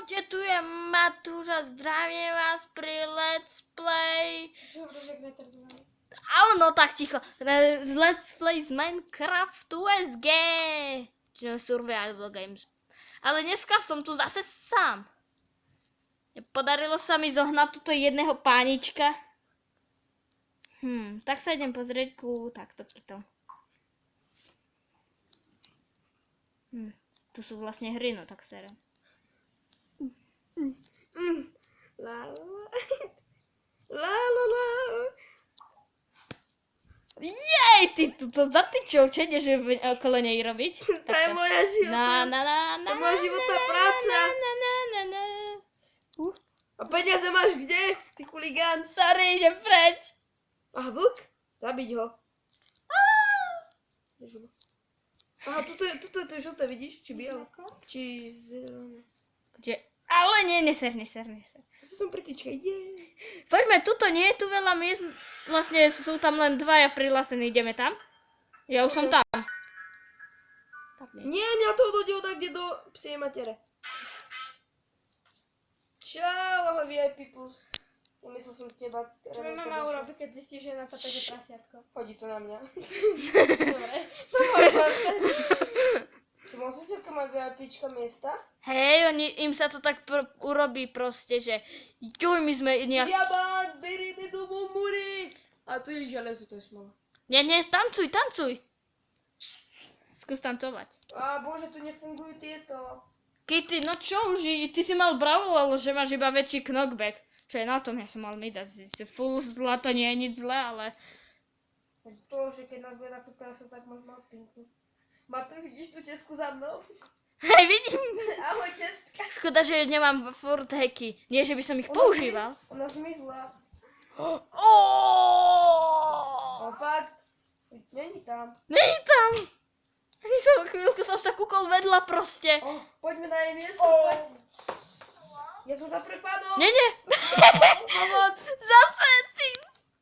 Čaute, tu je Matúš a zdravím vás pri Let's Play. Áno, tak ticho. Let's Play z Minecraftu SG. Čiže Survival Games. Ale dneska som tu zase sám. Podarilo sa mi zohnať tuto jedného pánička. Tak sa idem pozrieť ku takto kytom. Tu sú vlastne hry, no tak serem. La la la. Jej, ty to zatyčil, čo ideš okolo nej robiť? To je moja života. To je moja životná práca. A peniaze máš kde, ty chuligán? Sorry, idem preč. Aha, vlk? Zabiť ho. Aha, tuto je to žlté, vidíš? Či biele? Či zelené. Kde? Ale nie, neser. Ja som pri tyčke, Poďme, tuto nie je tu veľa miest, vlastne sú tam len dvaja prihlásení, ideme tam? Ja už som tam. Nie, mňa to hodil tak, kde do psie matere. Čau, ahoj VIP plus. Nemyslel som teba. Čo mi mama urobí, keď zistí, že je na tapete prasiatko? Hodí to na mňa. Dobre, to môžem ostať. Ty mal susedka mať VIPčka miesta? Hej, im sa to tak urobí proste, že juj, my sme nejak... Jabán, berieme do Momúry! A tu je železo, to je smola. Nie, tancuj. Skús tancovať. Á, bože, tu nefungujú tieto. Kitty, no čo už, ty si mal brawl, ale že máš iba väčší knockback. Čo je na tom, ja som mal mi dať, full zlato nie je nič zlé, ale... Bože, keď nás bude takto prasa, tak máš mapinku. Matúš, vidíš tú Česku za mnou? Hej, vidím. Ahoj, Česka. Škoda, že nemám furt hacky. Nie, že by som ich používal. Ona zmizla. Oh! No fakt. Není tam. Chvíľku som sa kúkol vedľa proste. Poďme na jej miesto, poď. Ja som tam prepadol. Nie. Pomoc. Zase ty.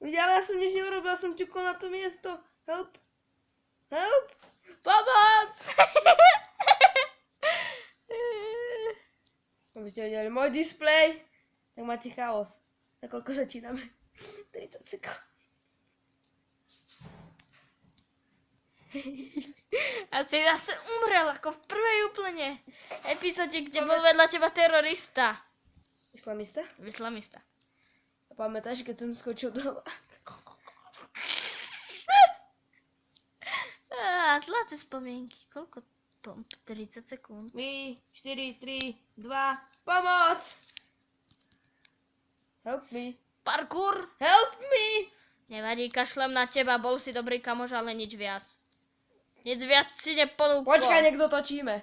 Ale ja som nič neurobil, som ťukol na to miesto. Help. Pomoc. Aby ste videli môj displej, tak máte chaos. Na koľko začíname? 30 sekúnd. A si zase umrel, ako v prvej úplne epizóde, kde bol vedľa teba terorista. Islamista. A pamätáš, keď som skočil dole? Zlaté spomienky. Koľko to? 30 sekúnd. 3, 4, 3, 2, pomoc! Help me. Parkour. Help me! Nevadí, kašlem na teba, bol si dobrý kamoš, ale nič viac. Nič viac si neponúkol. Počkaj, nech dotočíme.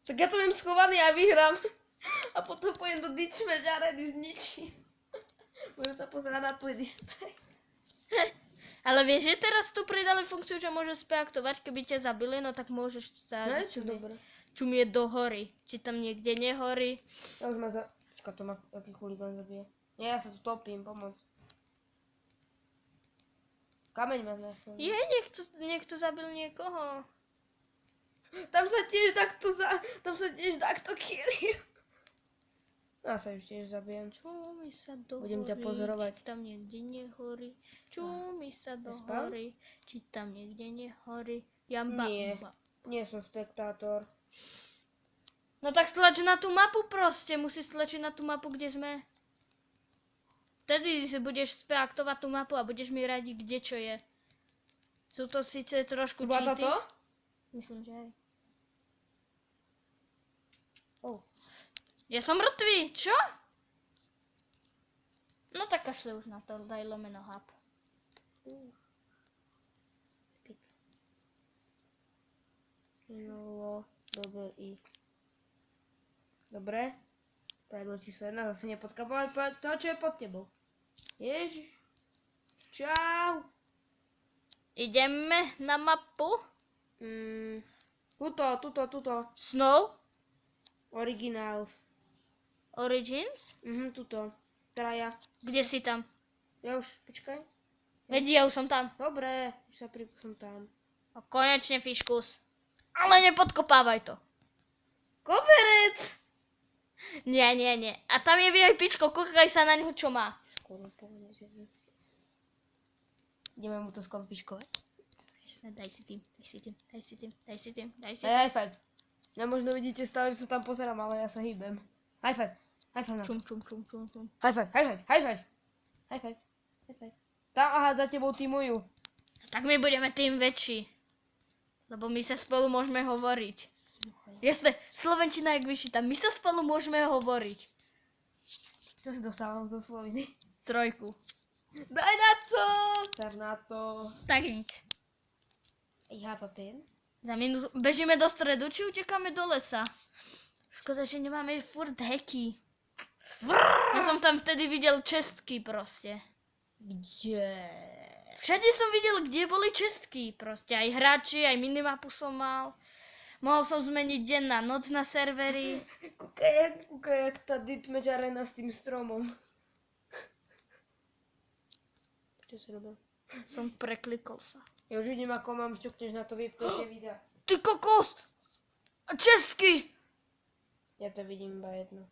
Tak ja to viem schovaný a vyhrám. A potom pôjdem do ditchmatch a ready zničím. Môžem sa pozerať na tvoj displej. Ale vieš, že teraz tu pridali funkciu, že môžeš speaktovať, keby ťa zabili, no tak môžeš sa... No je to dobré. Čumie do hory. Či tam niekde nehorí. Ja už ma za... Počka, to ma aký chuligán zabije. Nie, ja sa tu topím, pomoc. Kameň ma znesol. Je, niekto zabil niekoho. Tam sa tiež takto killil. Ja sa už tiež zabijem. Čo mi sa do Budem ťa hory, pozorovať. či tam niekde nehorí. Čo mi sa do Nespal? hory, či tam niekde nehorí. Nie som spektátor. No tak stlač na tú mapu proste, musíš stlačiť na tú mapu, kde sme. Vtedy si budeš speaktovať tú mapu a budeš mi radiť, kde čo je. Sú to síce trošku Bola cheaty. toto? Myslím, že aj. Ja som mŕtvý, čo? No tak kašle už na to, daj lomeno hub. Dobre. Pravidlo číslo 1, zase nepodkapávať to, čo je pod tebou. Ježiš. Čau. Ideme na mapu. Tuto. Snow? Originals. Origins? Tuto. Traja. Kde si tam? Ja už, počkaj. Veď ja už som tam. Dobre, už som tam. A konečne fiškus. Ale nepodkopávaj to. Koberec! Nie. A tam je VIPčko, kúkaj sa na neho, čo má. Skoro povedať. Ideme mu to skonfiškovať. Daj si tým. Daj high five. Nemožno vidíte stále, že sa tam pozerám, ale ja sa hýbem. High five. High five. Čum. High five. Tam, aha, za tebou týmujú. Tak my budeme tým väčší. Lebo my sa spolu môžeme hovoriť. Jasné, slovenčina je vyšitá. My sa spolu môžeme hovoriť. Čo si dostávam zo Sloviny? 3. Daj na to! Ser na to. Tak nič. Ja papier. Za minútu bežíme do stredu, či utekáme do lesa? Škoda, že nemáme furt heky. Ja som tam vtedy videl čestky proste. Kde? Všade som videl, kde boli čestky proste. Aj hráči, aj minimapu som mal. Mohol som zmeniť deň na noc na servery. Kúkaj, jak tá Ditmatch Arena s tým stromom. Čo si robil? Som preklikol sa. Ja už vidím, ako mám šťukneš na to vypnutie videa. Ty kokos! A čestky! Ja to vidím iba jedno.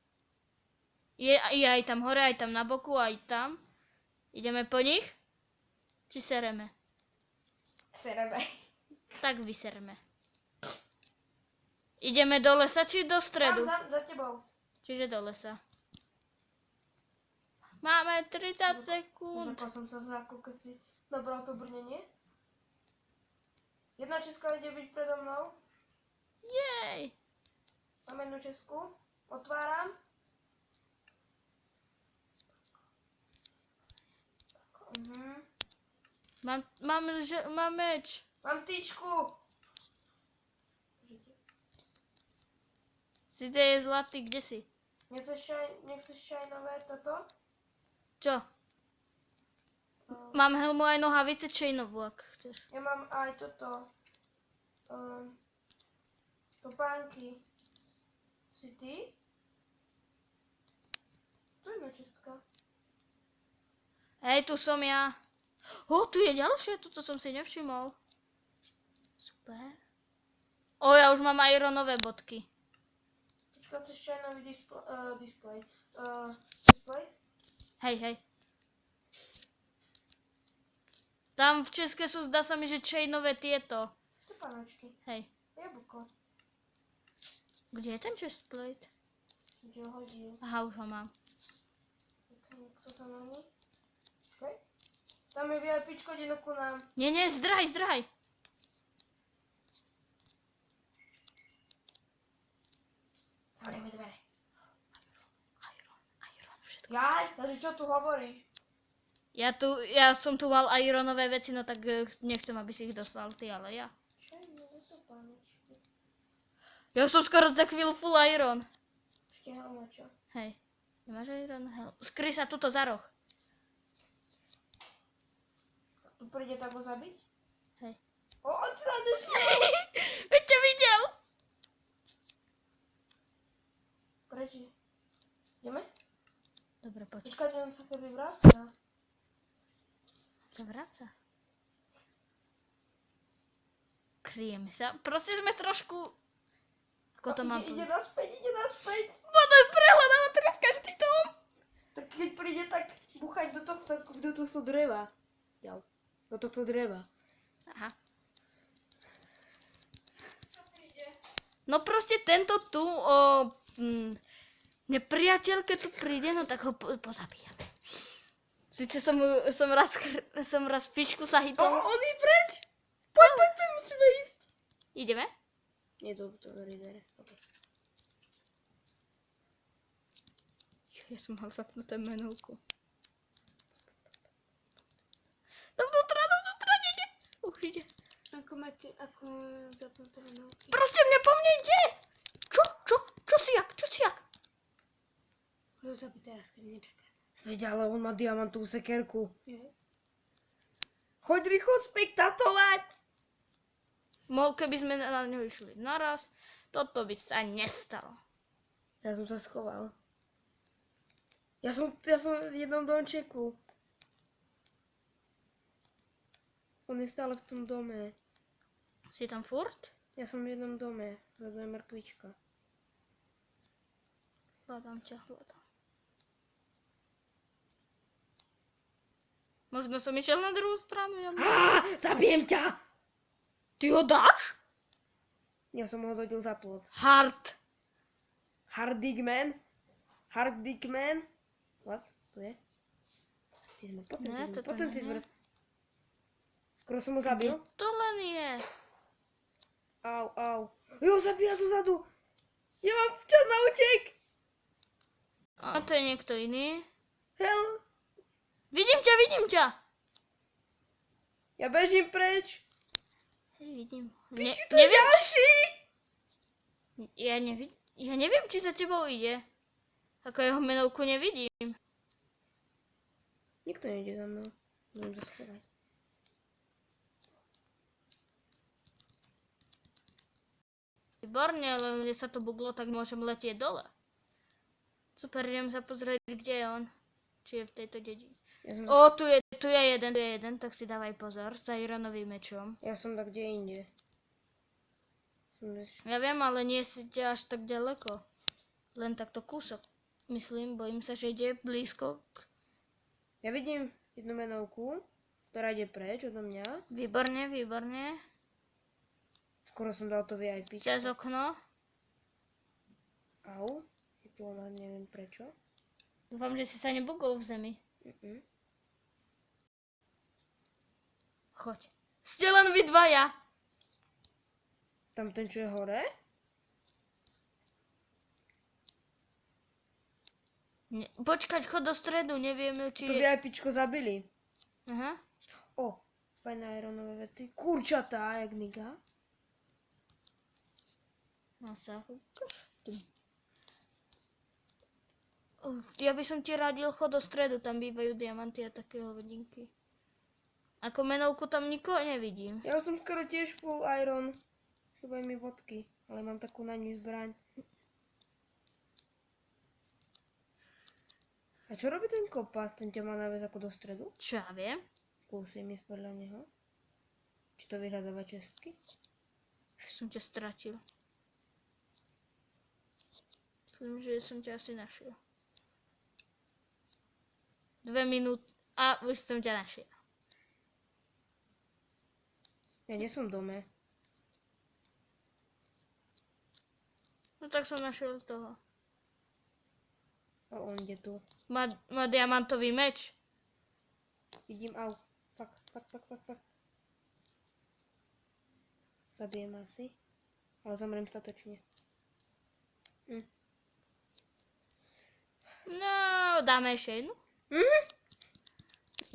Je aj tam hore, aj tam na boku, aj tam. Ideme po nich? Či sereme? Sereme. Tak vysereme. Ideme do lesa, či do stredu? Za tebou. Čiže do lesa. Máme 30 sekúnd. Ako som sa zlákol, keď si nabral to brnenie. Jedna česká ide byť predo mnou. Jej! Mám jednu česku. Otváram. Mám meč. Mám tyčku. Sice je zlatý, kde si? Nechceš šajnové toto? Čo? Mám helmu aj nohavice chainovú, ak chceš. Ja mám aj toto. Topánky. Si ty? Tu je česká. Hej, tu som ja. Tu je ďalšie, toto som si nevšimol. Super. Ja už mám ironové bodky. Počkaj, chceš šajnový display. Display? Hej. Tam v České sú, zdá sa mi, že chainové tieto. Topánočky. Hej. Jablko. Kde je ten chestplate? Kde ho hodil? Aha, už ho mám. Kto sa na mňa? Okay. Tam je VIPčko, ide ku nám. Nie, zdraj. Zavrieme dvere. Iron, všetko. Jaj, takže čo tu hovoríš? Ja som tu mal ironové veci, no tak nechcem, aby si ich dostal ty, ale ja. Šajnové topánočky. Ja som skoro za chvíľu full iron. Ešte helma čo? Hej. Nemáš iron? Skry sa tuto za roh. Tu príde tak ho zabiť? Hej. On sa došiel! Veď ťa videl! Preč? Ideme? Dobre, poď. Počkajte, on sa keby vráca. Sa vráca. Kryjeme sa. Proste sme trošku... Ako to mám Ide povedať? naspäť. Voda prehľadáva teraz každý dom. Tak keď príde, tak buchať do tohto dreva. Jau. Do tohto dreva. Aha. No proste tento tu nepriateľ, keď tu príde, no tak ho pozabíjame. Sice som raz fišku sa hitol. On je preč! Poď, musíme ísť. Ideme? Nie, to dvere. Okay. Ja som mal zapnuté menovku. Dovnútra, nie. Už ide. Ako zapnuté menovky. Proste mne po mne ide! Čo si jak? Ho zabiť teraz, keď nečaká. Veď, ale on má diamantovú sekerku. Je. Choď rýchlo spektatovať! Keby sme na ňo išli naraz, toto by sa nestalo. Ja som sa schoval. Ja som v jednom domčeku. On je stále v tom dome. Si tam furt? Ja som v jednom dome. Hľadujem mrkvička. Hľadám ťa, hľadám. Možno som išiel na druhú stranu, ja... Zabijem ťa! Ty ho dáš? Ja som ho hodil za plot. Hard. Hardigman? Hardigman? What? Tu je? Ne, toto Poď sem, ty nie. zmrt. Skoro som ho zabil. Kde to len je? Au, au. Jo, zabíja zozadu. Ja mám čas na utek. A to je niekto iný. Hel. Vidím ťa. Ja bežím preč. Hej, vidím. Piču, to je ďalší. Ja neviem, či za tebou ide. Ako jeho menovku nevidím. Nikto nejde za mnou. Budem to schovať. Výborne, ale mne sa to buglo, tak môžem letieť dole. Super, idem sa pozrieť, kde je on. Či je v tejto dedine. Ja som, Tu je jeden, tak si dávaj pozor, s ironovým mečom. ja som tak kde inde. Ja viem, ale nie si až tak ďaleko. Len takto kúsok. Myslím, bojím sa, že ide blízko. Ja vidím jednu menovku, ktorá ide preč odo mňa. Výborne. Skoro som dal to VIP. Cez okno. Au. Je tu ona, neviem prečo. Dúfam, že si sa nebugol v zemi. Choď. Ste len vy dvaja. Tam ten, čo je hore? Počkať, chod do stredu, neviem, či To je... VIPčko zabili. Aha. O, fajné ironové veci. Kurčatá, jak niga. No sa... Ja by som ti radil, chod do stredu, tam bývajú diamanty a také hodinky. Ako menovku tam nikoho nevidím. Ja som skoro tiež full iron. Chýbajú mi bodky, ale mám takú na ňu zbraň. A čo robí ten kopas? Ten ťa má naviesť ako do stredu? Čo ja viem? Kúsi mi podľa neho. Či to vyhľadáva čestky? Som ťa stratil. Myslím, že som ťa asi našiel. 2 minúty a už som ťa našiel. Ja nie som v dome. No tak som našiel toho. A on ide tu. Má diamantový meč. Vidím, au. Fak. Zabijem asi. Ale zomrem statočne. No, dáme ešte jednu. Mhm.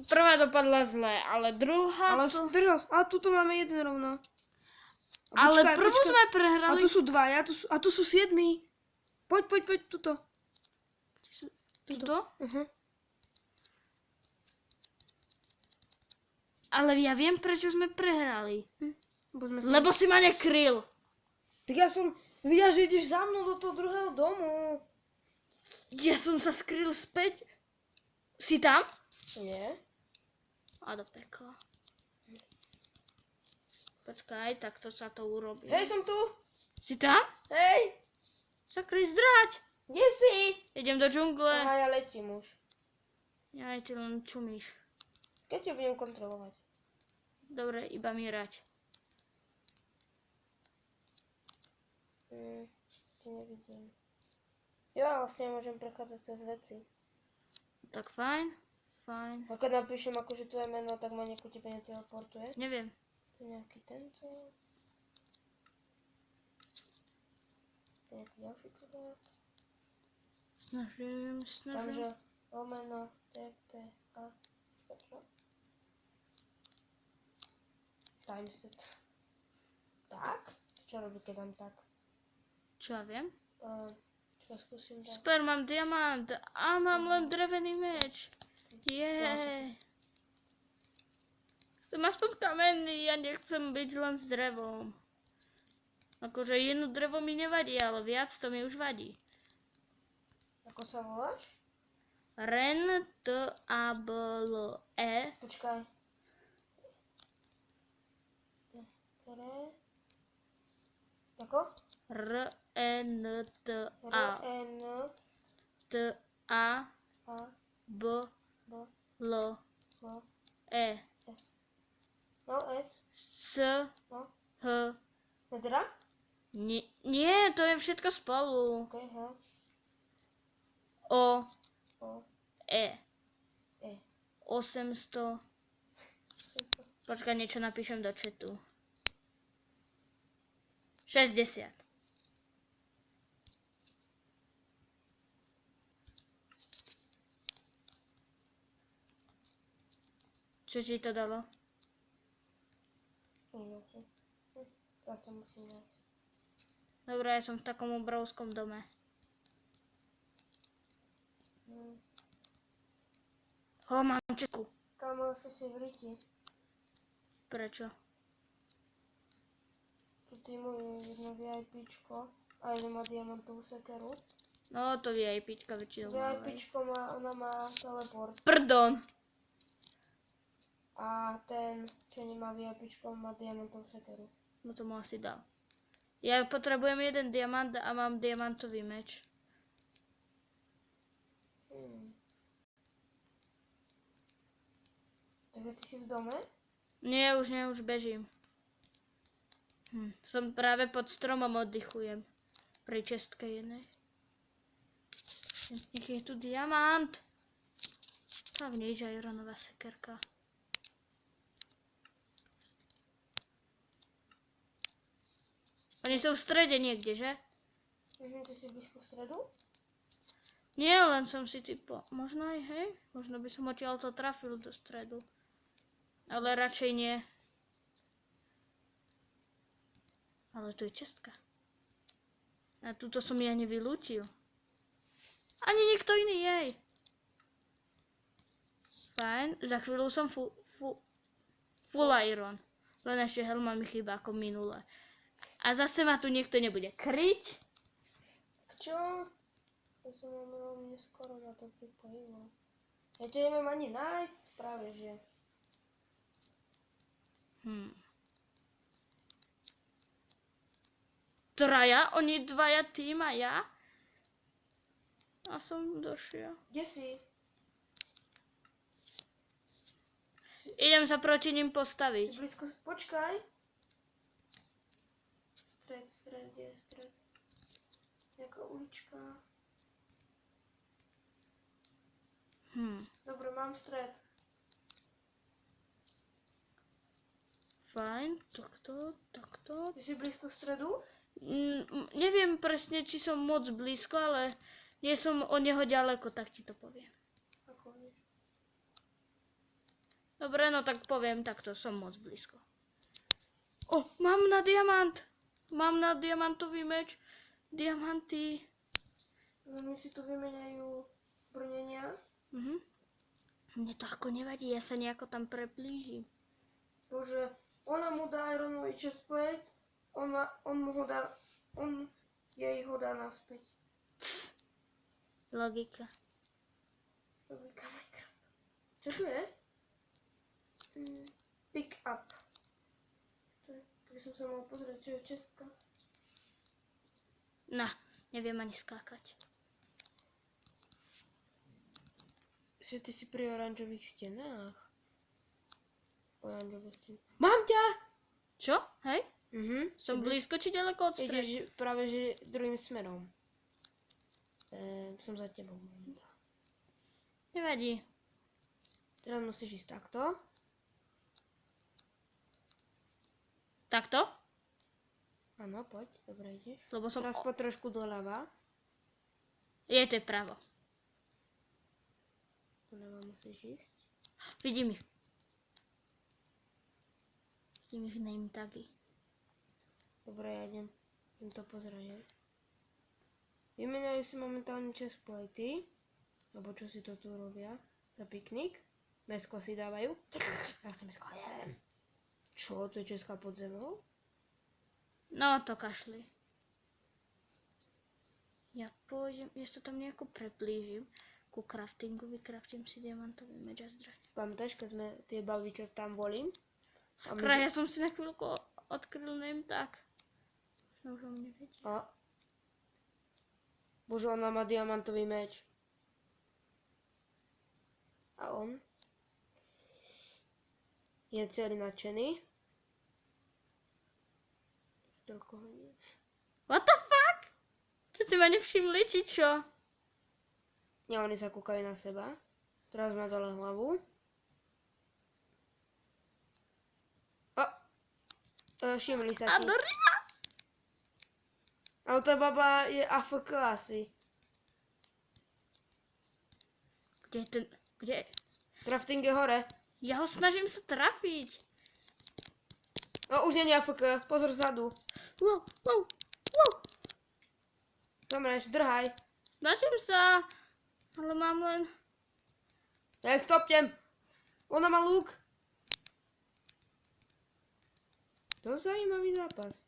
Prvá dopadla zle, ale druhá... Ale držal. A tuto máme jeden rovno. Ale Počkaj, prvú počkaj. sme A prehrali. tu sú dvaja, a tu sú 7. Poď, tuto. Tuto? Uh-huh. Ale ja viem, prečo sme prehrali. Lebo... Lebo si ma nekryl. Tak ja som videl, že ideš za mnou do toho druhého domu. Ja som sa skryl späť. Si tam? Nie. A do pekla. Počkaj, takto sa to urobí. Hej, som tu. Si tam? Hej. Sakry zdráť. Kde si? Idem do džungle. Aha, ja letím už. Ja ty len čumíš. Keď ťa budem kontrolovať? Dobre, iba mierať. Ti nevidím. Ja vlastne môžem prechádzať cez veci. Tak fajn. A keď napíšem akože tvoje meno, tak ma niekoho tebe neteleportuje. Neviem. To je nejaký tento. To je nejaký ďalší čudák. Snažím. Tamže omeno, TP a čo? Timeset. Tak? Čo robí, keď dám tak? Čo ja viem? Čo skúsim dať? Super, mám diamant. A mám len drevený meč. Jej. Chcem aspoň kamenný, ja nechcem byť len s drevom. Akože jedno drevo mi nevadí, ale viac to mi už vadí. Ako sa voláš? Ren, T, A, B, L, E. Počkaj. Ako? R, E, N, T, A. R-N T, A, A, B, B, L, L, E, no S, S, no. H. Medra? Nie, to je všetko spolu. OK, H, O, O, E. E. 800. Počkaj, niečo napíšem do chatu. 60. Čo ti to dalo? Ja to musím nájsť. Dobre, ja som v takom obrovskom dome. Ho, mám čeku. Kámo, si v riti. Prečo? Tu je moje jedno VIPčko. A jedno má diamantovú sekeru. No, to VIPčka väčšinou mávajú. VIPčko ona má teleport. Pardon. A ten, čo nemá VIPčko, má diamantovú sekeru. No to mu asi dal. Ja potrebujem jeden diamant a mám diamantový meč. Takže ty si v dome? Nie, už bežím. Som práve pod stromom, oddychujem. Pri čestke jednej. Nech je tu diamant. A v nič ironová sekerka. Oni sú v strede niekde, že? Ty si blízko stredu? Nie, len som si typo. Možno aj, hej? Možno by som odtiaľ to trafil do stredu. Ale radšej nie. Ale tu je čestka. A túto som ja nevylúčil. Ani nikto iný, jej. Fajn, za chvíľu som full iron. Len ešte helma mi chýba ako minule. A zase ma tu niekto nebude kryť. Čo? Ja som veľmi neskoro na to pripojila. Ja to neviem ani nájsť, práve že. Traja, oni dvaja tým a ja. A som došiel. Kde si? Idem sa proti ním Si postaviť. blízko, počkaj. Stred, kde je stred? Nejaká ulička. Dobre, mám stred. Fajn, takto. Ty si blízko stredu? Neviem presne, či som moc blízko, ale nie som od neho ďaleko, tak ti to poviem. Ako vieš? Dobre, no tak poviem, takto som moc blízko. O, mám na diamant! Mám na diamantový meč. Diamanty. Oni si tu vymeniajú brnenia. Mne to ako nevadí, ja sa nejako tam preplížim. Bože, ona mu dá ironový chestplate, on jej ho dá naspäť. Logika. Logika Minecraft. Čo tu je? Pick up. Keby som sa mal pozrieť, čo je čestka. No, neviem ani skákať. Že ty si pri oranžových stenách. Oranžové steny. Mám ťa! Čo? Hej? Si Som blízko či ďaleko od stredu? Ideš práve že druhým smerom. Som za tebou. Nevadí. Teraz musíš ísť takto. Takto? Áno, poď, dobre ideš. Lebo som... Teraz po trošku doľava. Je to je pravo. Doľava musíš ísť. Vidím ich. Vidím ich name tagy. Dobre, ja idem to pozrieť. Vymeniajú si momentálne chestplatey. Alebo čo si to tu robia? Za piknik. Mesko si dávajú. Ja chcem mesko. Čo? To je česká pod zemou? No, to kašli. Ja pôjdem, ja sa tam nejako preplížim ku craftingu, vykraftím si diamantový meč a zdraň. Pamätáš, keď sme tie bavy, čo tam boli? Sakra, ja som si na chvíľku odkryl name tak. Už o mne vedie. A? Bože, ona má diamantový meč. A on je celý nadšený. Toľko hodín. What the fuck? Čo si ma nevšimli, či čo? Nie, oni sa kúkajú na seba. Teraz má dole hlavu. Všimli sa ti. Adorina! Ale tá baba je AFK asi. Kde je ten... Kde? Crafting je hore. Ja ho snažím sa trafiť. Už nie je AFK. Pozor vzadu. Wow. Dobre, zdrhaj. Snažím sa. Ale mám len... Ja ich stopnem. Ona má lúk. To zaujímavý zápas.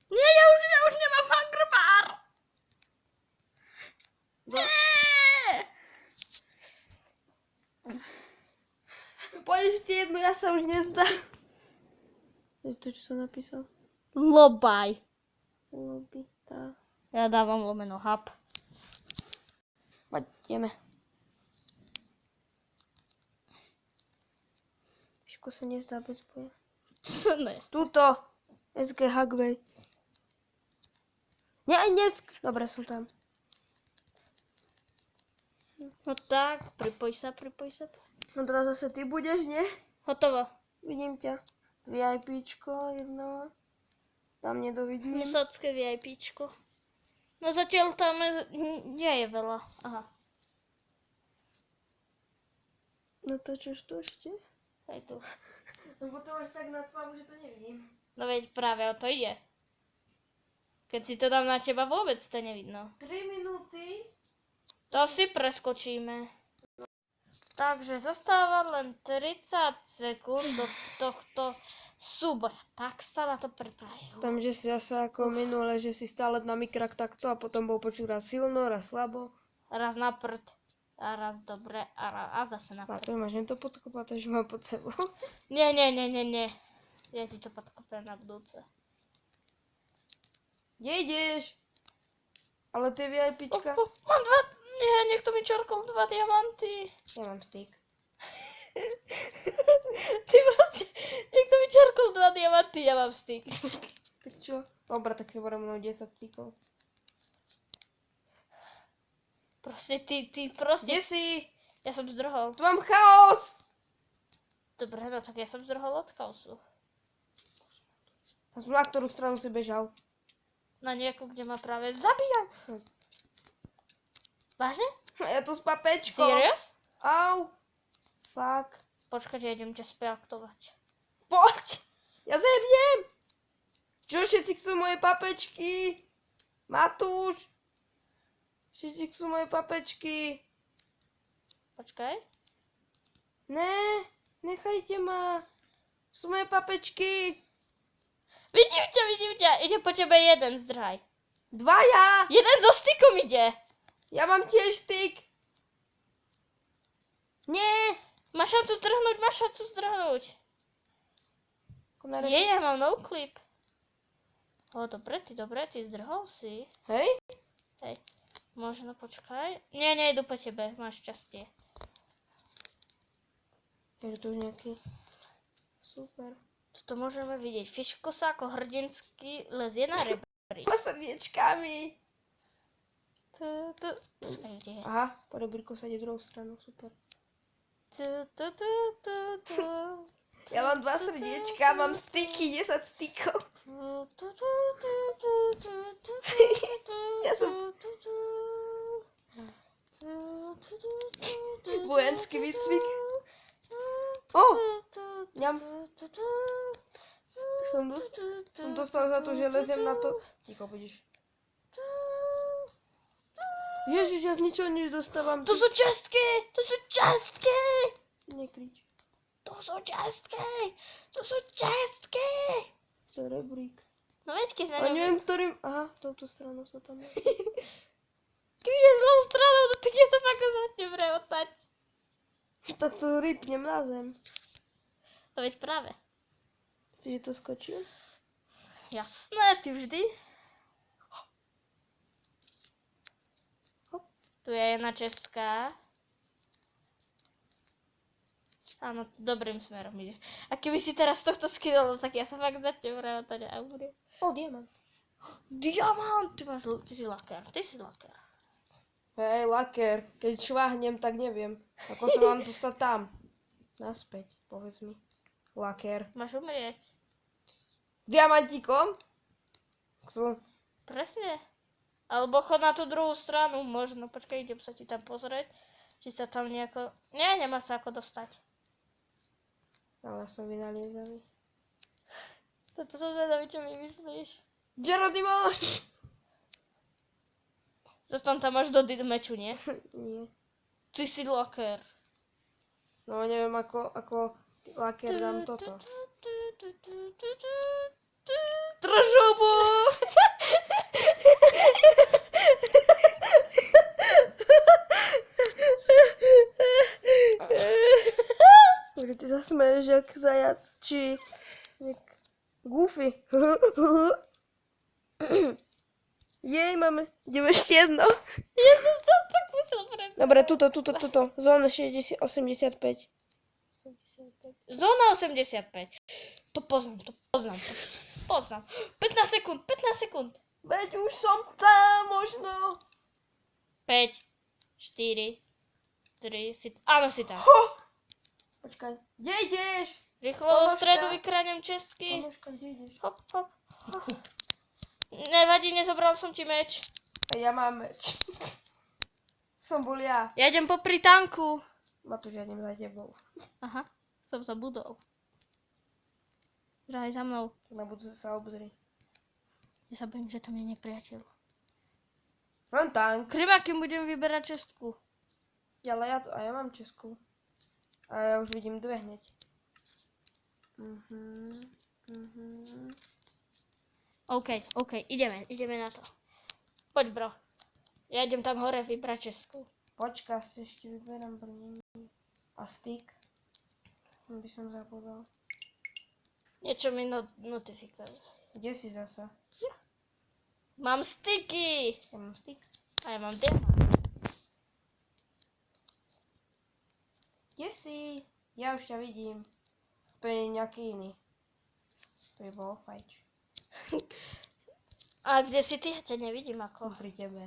Nie, ja už nemám hunger bar. Nie! Poď ešte jednu, ja sa už nezdám. To čo som napísal? Lobaj. Lobby, tá. Ja dávam lomeno hub. Poď, ideme. Všetko sa nezdá bez boja. Ne. Tuto. SG Hagway. Nie. Dobre, som tam. No tak, pripoj sa. No teraz zase ty budeš, nie? Hotovo. Vidím ťa. VIPčko jedno. Tam nedovidím. Husácké VIPčko. No zatiaľ tam nie je veľa. Aha. Natáčaš to ešte? Aj tu. Lebo to máš tak nad tmavou, že to nevidím. No veď práve o to ide. Keď si to dám na teba, vôbec to nevidno. 3 minúty. To si preskočíme. Takže zostáva len 30 sekúnd do tohto súboja. Tak sa na to pripravujú. Tam, že si zase ako minule, že si stále na mikrak takto a potom bol počuť raz silno, raz slabo. Raz na prd, a raz dobre, a zase na A prd. to máš len to podkopať, že mám pod sebou. Nie. Ja ti to podkopem na budúce. Kde ideš? Ale tie VIPčka... Mám dva... Nie, niekto mi čorkol 2 diamanty. Ja mám styk. Ty proste... Niekto mi čorkol 2 diamanty, ja mám styk. Tak čo? Dobre, tak nebudem mnou 10 stykov. Proste ty proste... Kde si? Ja som zdrhol. Tu mám chaos! Dobre, no tak ja som zdrhol od chaosu. Na ktorú stranu si bežal? Na nejakú, kde ma práve zabíjam. Vážne? Ja tu s papečkou. Serious? Au. Fuck. Počkať, ja idem ťa speaktovať. Poď! Ja zebnem! Čo všetci chcú moje papečky? Matúš! Všetci chcú moje papečky. Počkaj. Ne, nechajte ma. Sú moje papečky. Vidím ťa. Ide po tebe jeden, zdrhaj. Dvaja! Jeden so stykom ide. Ja mám tiež styk. Nie! Máš šancu zdrhnúť. Je, ja mám no clip. Dobre, ty zdrhol si. Hej? Hej, možno počkaj. Nie, nejdu po tebe, máš šťastie. Je to už nejaký... Super. Toto môžeme vidieť. Fiško sa ako hrdinský lezie na rebrík. Po srdiečkami. Počkaj, kde je? Aha, po rebríku sa ide druhou stranou, super. Ja mám 2 srdiečka, mám styky, 10 stykov. Ja som... Vojenský výcvik. Ňam. Som dostal za to, že lezem na to. Ticho, budeš. Ježiš, ja z ničoho nič dostávam. To sú častky! Nekrič. To sú častky! To je rebrík. No veď, keď na Ale ňom... neviem, ktorým... Aha, touto stranou sa tam... Keď je zlou stranou, no tak ja sa fakt začnem rehotať. Tak to rýpnem na zem. No veď práve. Chceš, že to skočím? Jasné, ty vždy. Tu je jedna čestka. Áno, dobrým smerom ideš. A keby si teraz tohto skydalo, tak ja sa fakt začnem vrátať a umriem. O, diamant. Diamant! Ty si lakér, Hej, laker, keď šváhnem, tak neviem. Ako sa mám dostať tam? Naspäť, povedz mi. Laker. Máš umrieť. Diamantíkom? Presne. Alebo chod na tú druhú stranu, možno. Počkaj, idem sa ti tam pozrieť. Či sa tam nejako... Nie, nemá sa ako dostať. Ale som vynaliezavý. Toto som zvedavý, čo mi myslíš. Geronimo! Zostan tam až do meču, nie? Nie. Ty si lakér. No neviem, ako laker dám toto. Tržobo! Že ty sa smeješ jak zajac, či jak Goofy. Jej, máme. Ideme ešte jedno. Ja som sa tak musel prebrať. Dobre, tuto. Zóna 85. Zóna 85. To poznám. 15 sekúnd. Veď už som tam, možno. 5, 4, 3, áno, si tam. Ho! Počkaj, kde ideš? Rýchlo do Pomožka. stredu vykráňam čestky. Pomožka, kde ideš? Hop. Nevadí, nezobral som ti meč. A ja mám meč. Som bol ja. Ja idem popri tanku. Matúš, ja idem za tebou. Aha, som zabudol. Drahaj za mnou. Na budúce sa obzri. Ja sa bojím, že tam je nepriateľ. Mám tank. Krima, kým budem vyberať čestku. Ale ja mám česku. A ja už vidím dve hneď. OK, ideme na to. Poď, bro. Ja idem tam hore vybrať čestku. Počka, si ešte vyberám brnenie. A styk. By som zabudol. Niečo mi notifikuje. Kde si zasa? Mám styky! Ja mám styk. A ja mám diamant. Kde si? Ja už ťa vidím. To je nejaký iný. To je bol fajč. A kde si ty? Ja ťa nevidím ako. Pri tebe.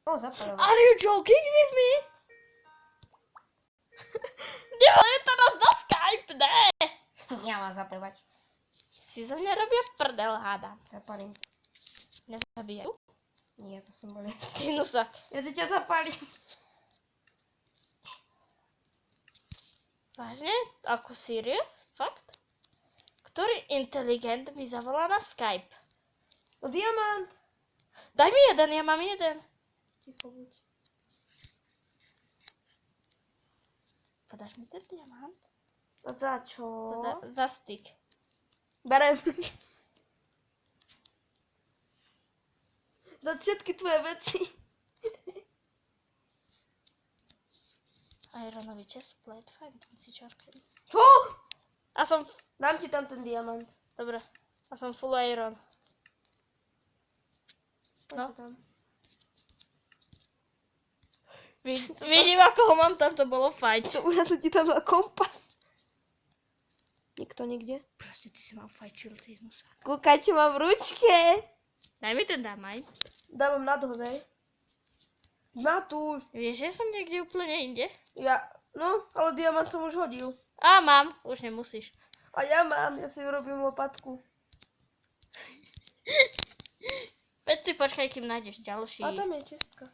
O, zapájala. Are you joking with me? Nehoď to nás na Skype, ne! Ja mám zapávať. Si za mňa robia prdel, hádam. Zapálím. Nezabijajú? Nie, to som bol ja. Ty nusak. Ja ti ťa zapálím. Vážne? Ako serious? Fakt? Ktorý inteligent mi zavolá na Skype? No diamant. Daj mi jeden, ja mám jeden. Ticho buď. Podáš mi ten diamant? No za čo? Za styk. Berem. Za všetky tvoje veci. Ironový chestplate, fajn, tam si čarkám. Čo? A som... Dám ti tam ten diamant. Dobre. A som full iron. No. Poď tam. Vidím, ako ho mám tam, to bolo fajč. Ja som ti tam dal kompas. Nikto nikde? Proste ty si ma ufajčil, ty nusak. Kúkaj, čo mám v ručke. Daj mi ten damaj. Dávam nadhode. Matúš. Vieš, že ja som niekde úplne inde? No, ale diamant som už hodil. Á, mám. Už nemusíš. A ja mám, ja si urobím lopatku. Veď si počkaj, kým nájdeš ďalší. A tam je čestka.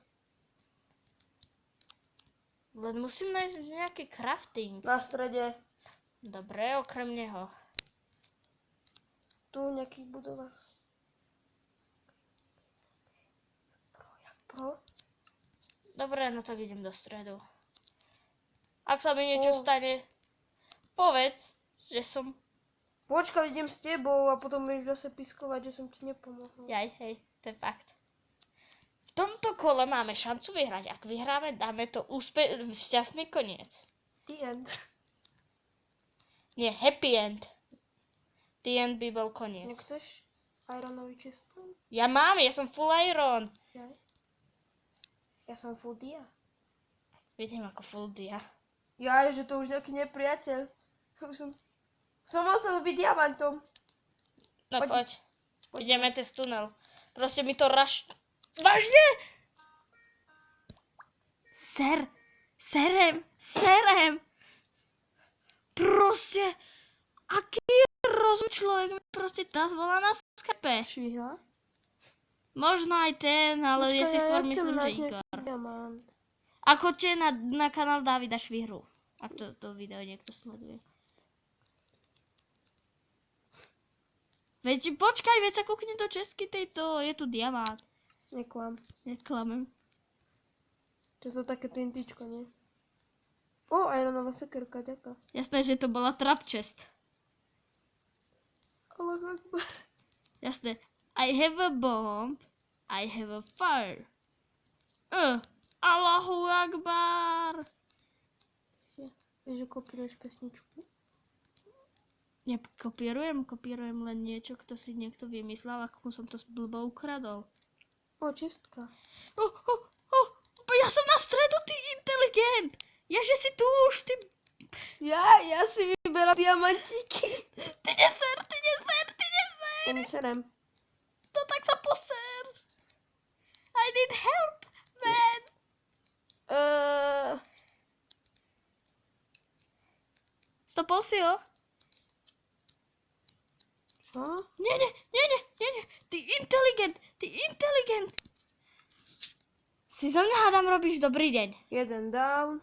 Len musím nájsť nejaký crafting. Na strede. Dobre, okrem neho. Tu v nejakých budovách. Pro? Dobre, no tak idem do stredu. Ak sa mi niečo stane, povedz, že som... Počkaj, idem s tebou a potom budeš zase piskovať, že som ti nepomohol. Jaj, hej, to je fakt. V tomto kole máme šancu vyhrať. Ak vyhráme, dáme to šťastný koniec. The end. Nie, happy end. The end by bol koniec. Nechceš ironový chestplate? Ja mám, ja som full iron. Ja som full dia. Vidím ako full dia. Ja, že to už nejaký nepriateľ. Som musel byť diamantom. No Poď. poď. Ideme cez tunel. Proste mi to Vážne? Serem. Proste, aký rozum človek mi proste teraz volá na Skype. Švihla? Možno aj ten, ale ja si skôr chcem myslím, že mať Igor. nejaký diamant. A choďte na kanál Davida Švihru. Ak to video niekto sleduje. Veď počkaj, veď sa kúkni do česky tejto, je tu diamant. Neklamem. Čo to také tintičko, nie? O, ironová sekerka, ďaká. Jasné, že to bola trap chest. Allah Akbar. Jasné. I have a bomb. I have a fire. Allahu Akbar. Vieš, že kopíruješ pesničku? Kopírujem len niečo, kto si niekto vymyslel, ako som to blbo ukradol. O, čistka. Ja som na stredu, ty inteligent! Ja, že si tu už, ty... Ja si vyberám diamantíky. Ty neser! Ja neserem. No tak sa poser! I need help, man! Stopol si ho? Čo? Nie. Ty inteligent. Si zo mňa hádam robíš dobrý deň. Jeden down.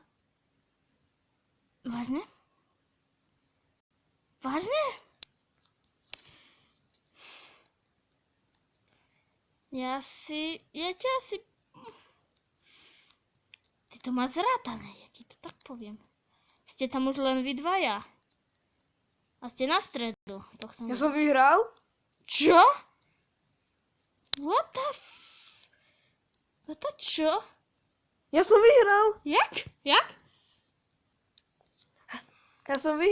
Vážne? Ja ťa asi... Ty to máš zrátané, ja ti to tak poviem. Ste tam už len vy dvaja. A ste na stredu. To chcem Ja som vyhral? Čo? What the čo? Ja som vyhral. Jak? Ja som vyhral.